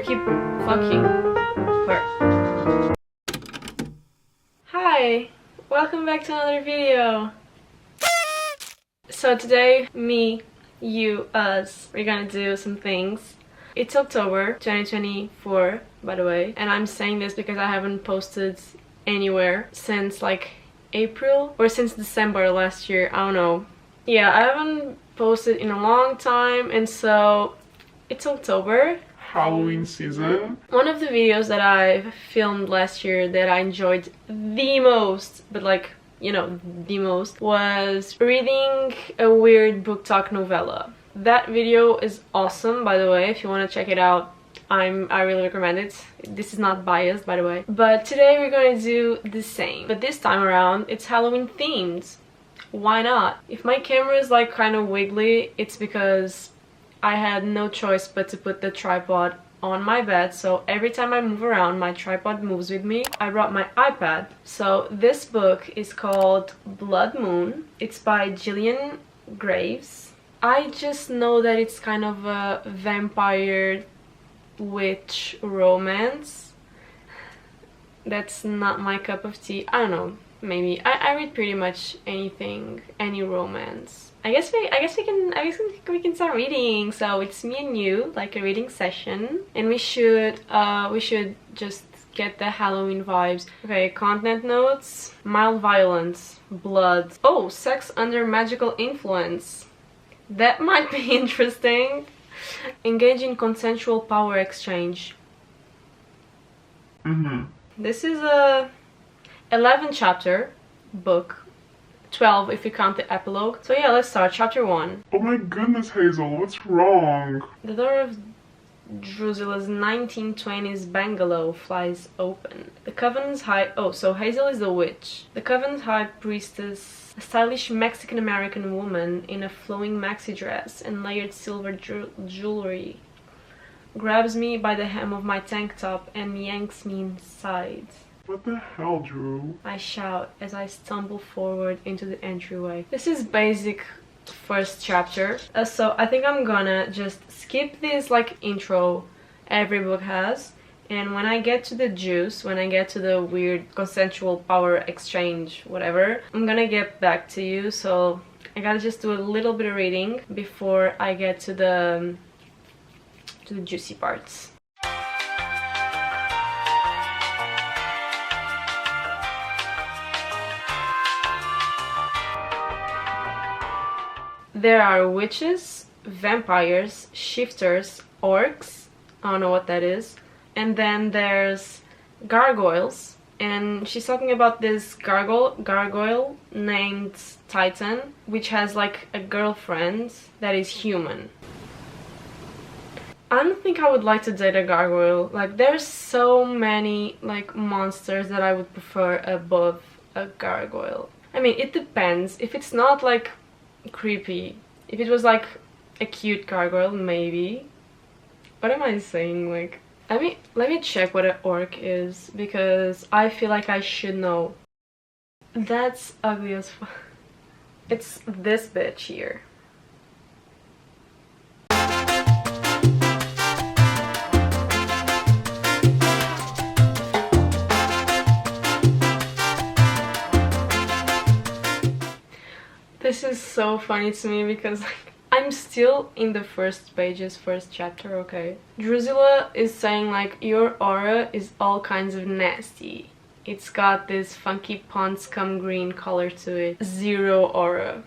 keep fucking her. Hi! Welcome back to another video! So today, me, you, us, we're gonna do some things. It's October 2024, by the way, and I'm saying this because I haven't posted anywhere since like April or since December last year, I don't know. Yeah, I haven't posted in a long time, and so it's October. Halloween season. One of the videos that I filmed last year that I enjoyed the most, but like, you know, the most, was reading a weird book talk novella. That video is awesome, by the way. If you want to check it out, I really recommend it. This is not biased, by the way. But today we're going to do the same. But this time around, it's Halloween themed. Why not? If my camera is like kind of wiggly, it's because I had no choice but to put the tripod on my bed, so every time I move around my tripod moves with me. I brought my iPad. So this book is called Blood Moon. It's by Gillian Graves. I just know that it's kind of a vampire witch romance. That's not my cup of tea. I don't know, maybe. I read pretty much anything, any romance. I guess we can start reading. So it's me and you, like a reading session, and we should just get the Halloween vibes. Okay, content notes: mild violence, blood. Oh, sex under magical influence. That might be interesting. Engage in consensual power exchange. This is a 11 chapter book. 12 if you count the epilogue. So yeah, let's start. Chapter 1. Oh my goodness, Hazel, what's wrong? The door of Drusilla's 1920s bungalow flies open. The Covenant's high... Oh, so Hazel is the witch. The Covenant's high priestess, a stylish Mexican-American woman in a flowing maxi dress and layered silver jewelry, grabs me by the hem of my tank top and yanks me inside. What the hell, Drew? I shout as I stumble forward into the entryway. This is basic first chapter. So I think I'm gonna just skip this like intro every book has, and when I get to the juice, when I get to the weird consensual power exchange, whatever, I'm gonna get back to you. So I gotta just do a little bit of reading before I get to the juicy parts. There are witches, vampires, shifters, orcs, I don't know what that is, and then there's gargoyles, and she's talking about this gargoyle named Titan, which has like a girlfriend that is human. I don't think I would like to date a gargoyle. Like, there's so many like monsters that I would prefer above a gargoyle. I mean, it depends. If it's not like creepy, if it was like a cute gargoyle, maybe. What am I saying? Like, let me check what an orc is, because I feel like I should know. That's ugly as fuck. It's this bitch here. This is so funny to me because like, I'm still in the first pages, first chapter, okay? Drusilla is saying like, your aura is all kinds of nasty. It's got this funky pond scum green color to it. Zero aura.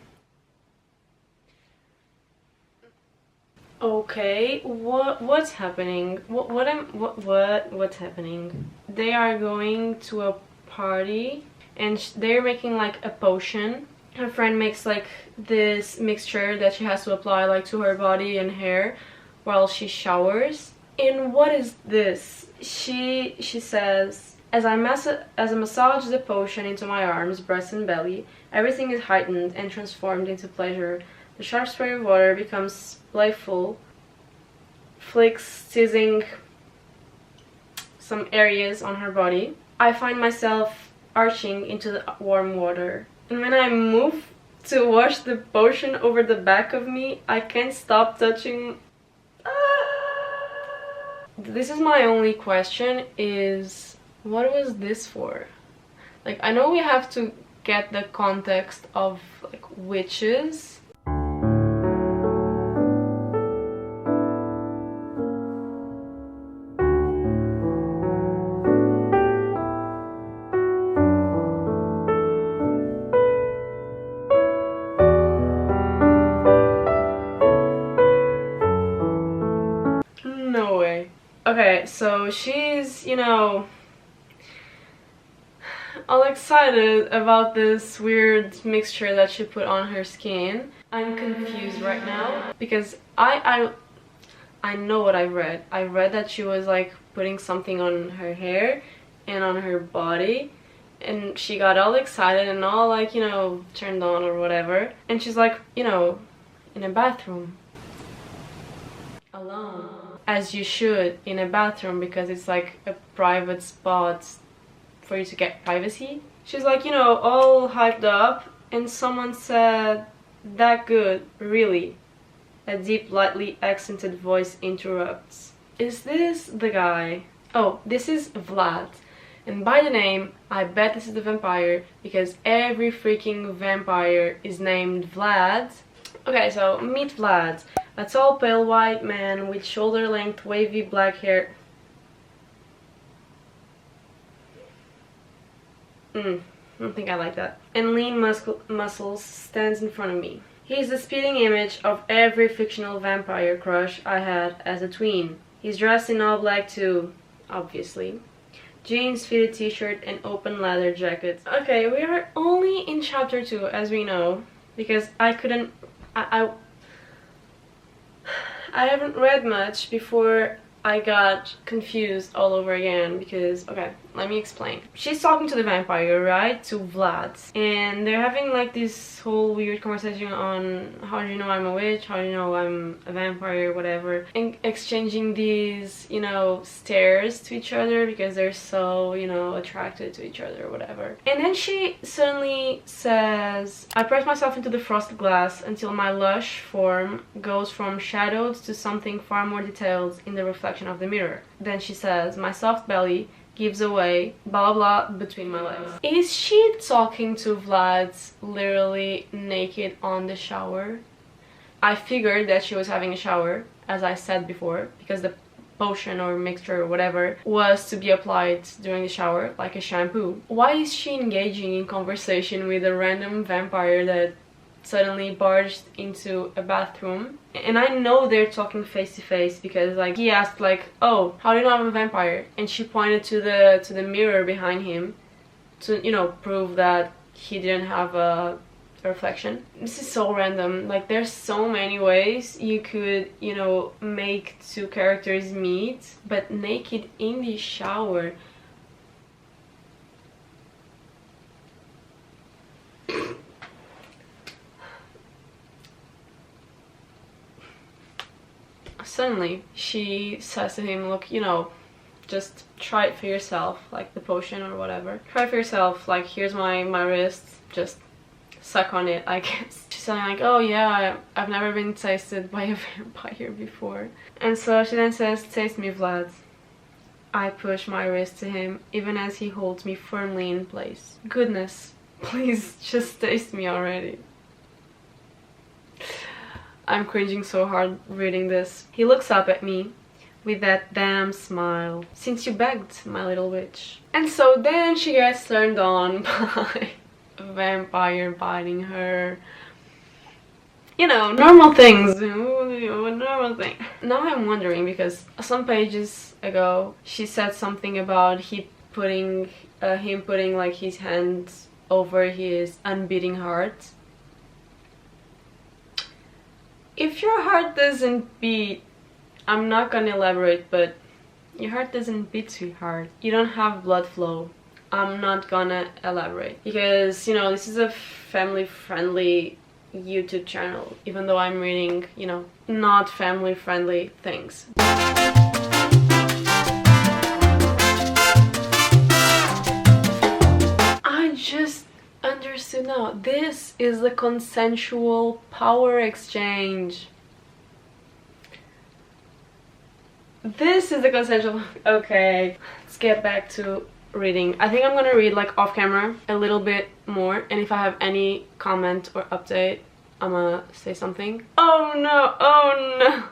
Okay, what's happening? What's happening? They are going to a party and they're making like a potion. Her friend makes like this mixture that she has to apply like to her body and hair while she showers. And what is this? She says, as I massage the potion into my arms, breasts and belly, everything is heightened and transformed into pleasure. The sharp spray of water becomes playful, flicks teasing some areas on her body. I find myself arching into the warm water. And when I move to wash the potion over the back of me, I can't stop touching. this is my only question, is what was this for? Like, I know we have to get the context of like witches. No way. Okay, so she's, you know, all excited about this weird mixture that she put on her skin. I'm confused right now because I know what I read. I read that she was like putting something on her hair and on her body, and she got all excited and all like, you know, turned on or whatever. And she's like, you know, in a bathroom. Alone. As you should in a bathroom, because it's like a private spot for you to get privacy. She's like, you know, all hyped up, and someone said, "That good, really?" A deep, lightly accented voice interrupts. Is this the guy? Oh, this is Vlad. And by the name, I bet this is the vampire, because every freaking vampire is named Vlad. Okay, so meet Vlad. A tall, pale white man with shoulder-length, wavy black hair. I don't think I like that. And lean muscles stands in front of me. He's the spitting image of every fictional vampire crush I had as a tween. He's dressed in all black too, obviously. Jeans, fitted t-shirt, and open leather jacket. Okay, we are only in chapter 2, as we know, because I haven't read much before I got confused all over again, because, okay, let me explain. She's talking to the vampire, right? To Vlad. And they're having like this whole weird conversation on how do you know I'm a witch, how do you know I'm a vampire, whatever. And exchanging these, you know, stares to each other because they're so, you know, attracted to each other or whatever. And then she suddenly says, I press myself into the frosted glass until my lush form goes from shadowed to something far more detailed in the reflection of the mirror. Then she says, my soft belly gives away, blah blah blah, between my legs. Is she talking to Vlad literally naked on the shower? I figured that she was having a shower, as I said before, because the potion or mixture or whatever was to be applied during the shower, like a shampoo. Why is she engaging in conversation with a random vampire that suddenly barged into a bathroom? And I know they're talking face to face, because like he asked like, oh, how do you know I'm a vampire? And she pointed to the mirror behind him to, you know, prove that he didn't have a reflection. This is so random. Like, there's so many ways you could, you know, make two characters meet, but naked in the shower. Suddenly, she says to him, look, you know, just try it for yourself, like the potion or whatever. Try it for yourself, like, here's my wrist, just suck on it, I guess. She's saying like, oh yeah, I've never been tasted by a vampire before. And so she then says, taste me, Vlad. I push my wrist to him, even as he holds me firmly in place. Goodness, please just taste me already. I'm cringing so hard reading this. He looks up at me with that damn smile. Since you begged, my little witch. And so then she gets turned on by a vampire biting her. You know, normal things. Normal thing. Now I'm wondering, because some pages ago she said something about him putting like his hands over his unbeating heart. If your heart doesn't beat, I'm not gonna elaborate, but your heart doesn't beat, sweetheart. You don't have blood flow. I'm not gonna elaborate, because, you know, this is a family-friendly YouTube channel, even though I'm reading, you know, not family-friendly things. I just understood now. This is the consensual power exchange. This is the consensual. Okay, let's get back to reading. I think I'm gonna read like off camera a little bit more, and if I have any comment or update, I'm gonna say something. Oh no, oh no.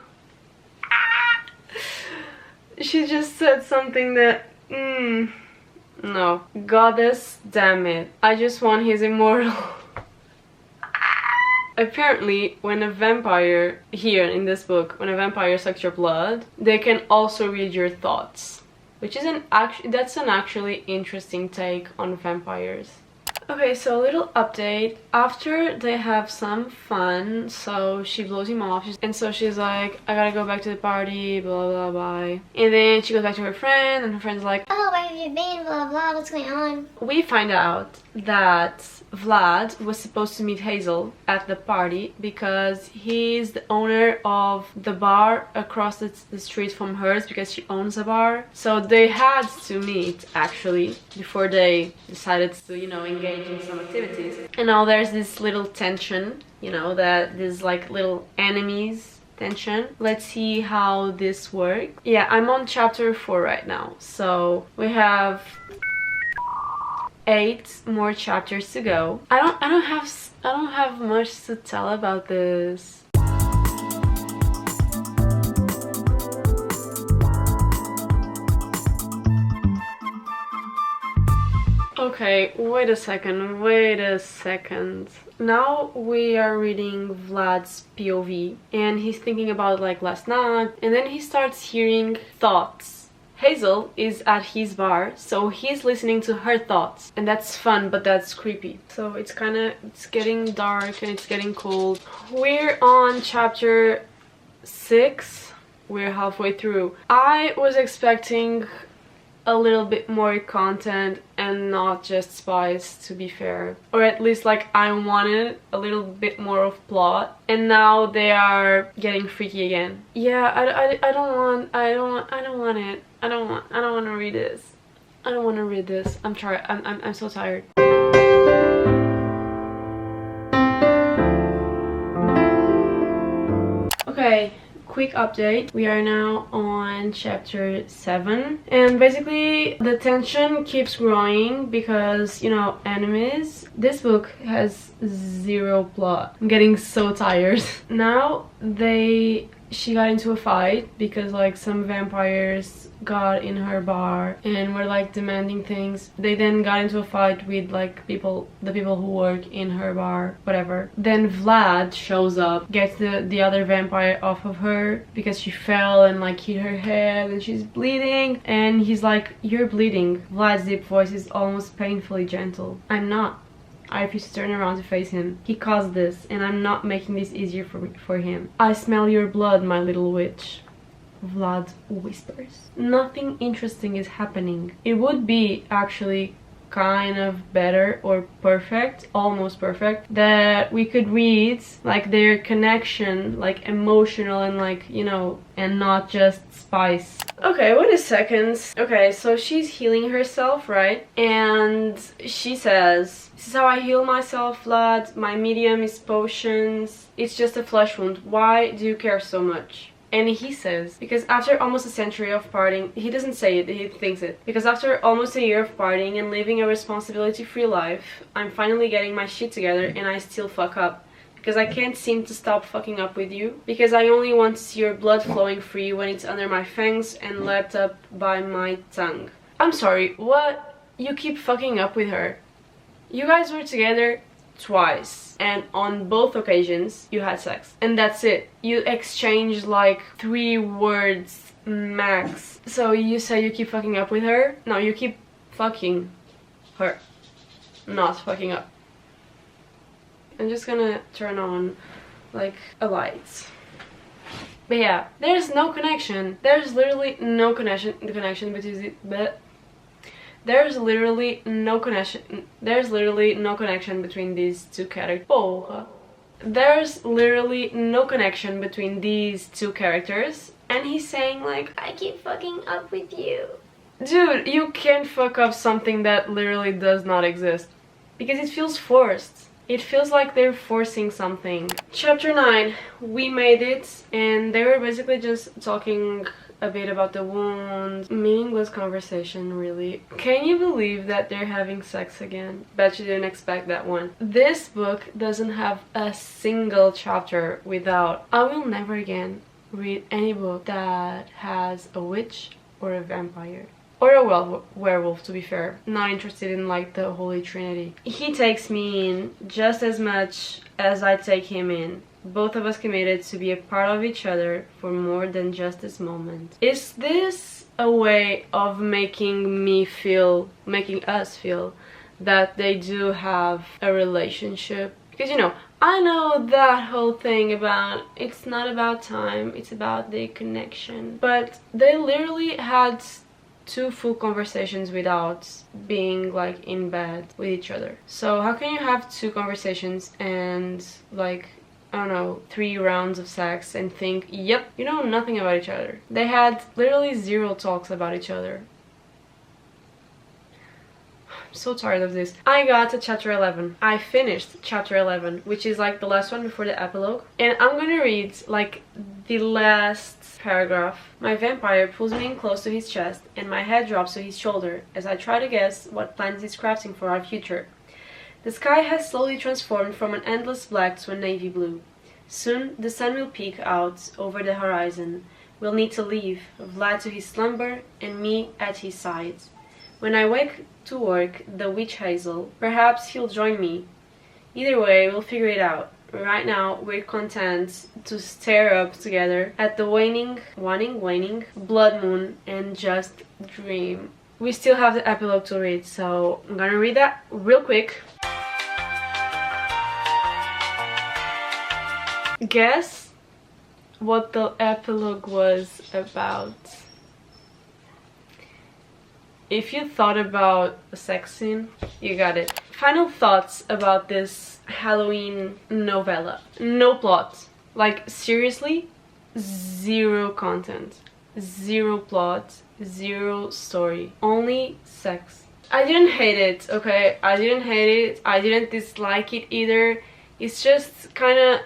She just said something that no. Goddess, damn it. I just want his immortal. Apparently, when a vampire, here in this book, when a vampire sucks your blood, they can also read your thoughts. Which is that's an actually interesting take on vampires. Okay, so a little update. After they have some fun, so she blows him off, and so she's like, I gotta go back to the party, blah blah blah. And then she goes back to her friend, and her friend's like, oh, where have you been, blah blah, what's going on? We find out that Vlad was supposed to meet Hazel at the party because he's the owner of the bar across the street from hers, because she owns a bar. So they had to meet actually before they decided to, you know, engage in some activities. And now there's this little tension, you know, that there's like little enemies tension. Let's see how this works. Yeah, I'm on chapter 4 right now, so we have 8 more chapters to go. I don't have much to tell about this. Okay, wait a second. Now we are reading Vlad's POV, and he's thinking about like last night, and then he starts hearing thoughts. Hazel is at his bar, so he's listening to her thoughts, and that's fun, but that's creepy. So it's getting dark and it's getting cold. We're on chapter 6. We're halfway through. I was expecting a little bit more content and not just spies, to be fair, or at least like I wanted a little bit more of plot, and now they are getting freaky again. Yeah, I don't want it. I don't want to read this. I don't want to read this. I'm so tired. Okay, quick update. We are now on chapter 7, and basically the tension keeps growing because, you know, enemies. This book has 0 plot. I'm getting so tired. Now she got into a fight because like some vampires got in her bar and were like demanding things. They then got into a fight with like the people who work in her bar, whatever. Then Vlad shows up, gets the other vampire off of her because she fell and like hit her head and she's bleeding, and he's like, you're bleeding. Vlad's deep voice is almost painfully gentle. I'm not. I refuse to turn around to face him. He caused this, and I'm not making this easier for him. I smell your blood, my little witch. Vlad whispers. Nothing interesting is happening. It would be actually kind of better or perfect, almost perfect, that we could read like their connection, like emotional and like, you know, and not just spice. Okay, wait a second. Okay, so she's healing herself, right? And she says, this is how I heal myself, Vlad. My medium is potions. It's just a flesh wound. Why do you care so much? And he says, because after almost a century of partying, he doesn't say it, he thinks it. Because after almost a year of partying and living a responsibility-free life, I'm finally getting my shit together and I still fuck up. Because I can't seem to stop fucking up with you. Because I only want to see your blood flowing free when it's under my fangs and lapped up by my tongue. I'm sorry, what? You keep fucking up with her. You guys were together twice, and on both occasions you had sex, and that's it. You exchanged like 3 words max. So you say you keep fucking up with her? No, you keep fucking her, not fucking up. I'm just gonna turn on like a light. But yeah, there's no connection. There's literally no connection between it, but there's literally no connection. There's literally no connection between these two characters. Porra. There's literally no connection between these two characters, and he's saying like, I keep fucking up with you. Dude, you can't fuck up something that literally does not exist, because it feels forced. It feels like they're forcing something. Chapter 9, we made it, and they were basically just talking a bit about the wound. Meaningless conversation, really. Can you believe that they're having sex again? Bet you didn't expect that one. This book doesn't have a single chapter without "I will never again read any book that has a witch or a vampire." Or a werewolf, to be fair. Not interested in like the Holy Trinity. He takes me in just as much as I take him in. Both of us committed to be a part of each other for more than just this moment. Is this a way of making us feel that they do have a relationship? Because, you know, I know that whole thing about it's not about time, it's about the connection. But they literally had 2 full conversations without being like in bed with each other. So how can you have 2 conversations and like, I don't know, 3 rounds of sex and think, yep, you know nothing about each other? They had literally 0 talks about each other. I'm so tired of this. I got to chapter 11. I finished chapter 11, which is like the last one before the epilogue. And I'm gonna read like the last paragraph. My vampire pulls me in close to his chest and my head drops to his shoulder as I try to guess what plans he's crafting for our future. The sky has slowly transformed from an endless black to a navy blue. Soon the sun will peek out over the horizon. We'll need to leave, Vlad to his slumber and me at his side. When I wake to work the witch hazel, perhaps he'll join me. Either way, we'll figure it out. Right now, we're content to stare up together at the waning blood moon and just dream. We still have the epilogue to read, so I'm gonna read that real quick. Guess what the epilogue was about. If you thought about a sex scene, you got it. Final thoughts about this Halloween novella. No plot. Like, seriously, 0 content. 0 plot. 0 story. Only sex. I didn't hate it, okay? I didn't hate it. I didn't dislike it either. It's just kinda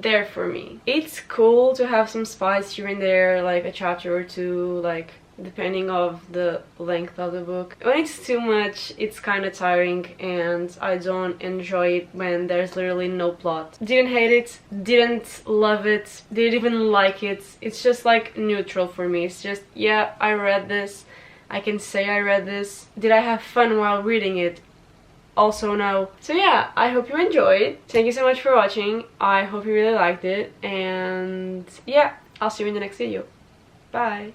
there for me. It's cool to have some spice here and there, like a chapter or 2, like depending of the length of the book. When it's too much, it's kind of tiring and I don't enjoy it when there's literally no plot. Didn't hate it, didn't love it, didn't even like it. It's just like neutral for me. It's just, yeah, I read this. I can say I read this. Did I have fun while reading it? Also no. So yeah, I hope you enjoyed. Thank you so much for watching. I hope you really liked it. And yeah, I'll see you in the next video. Bye!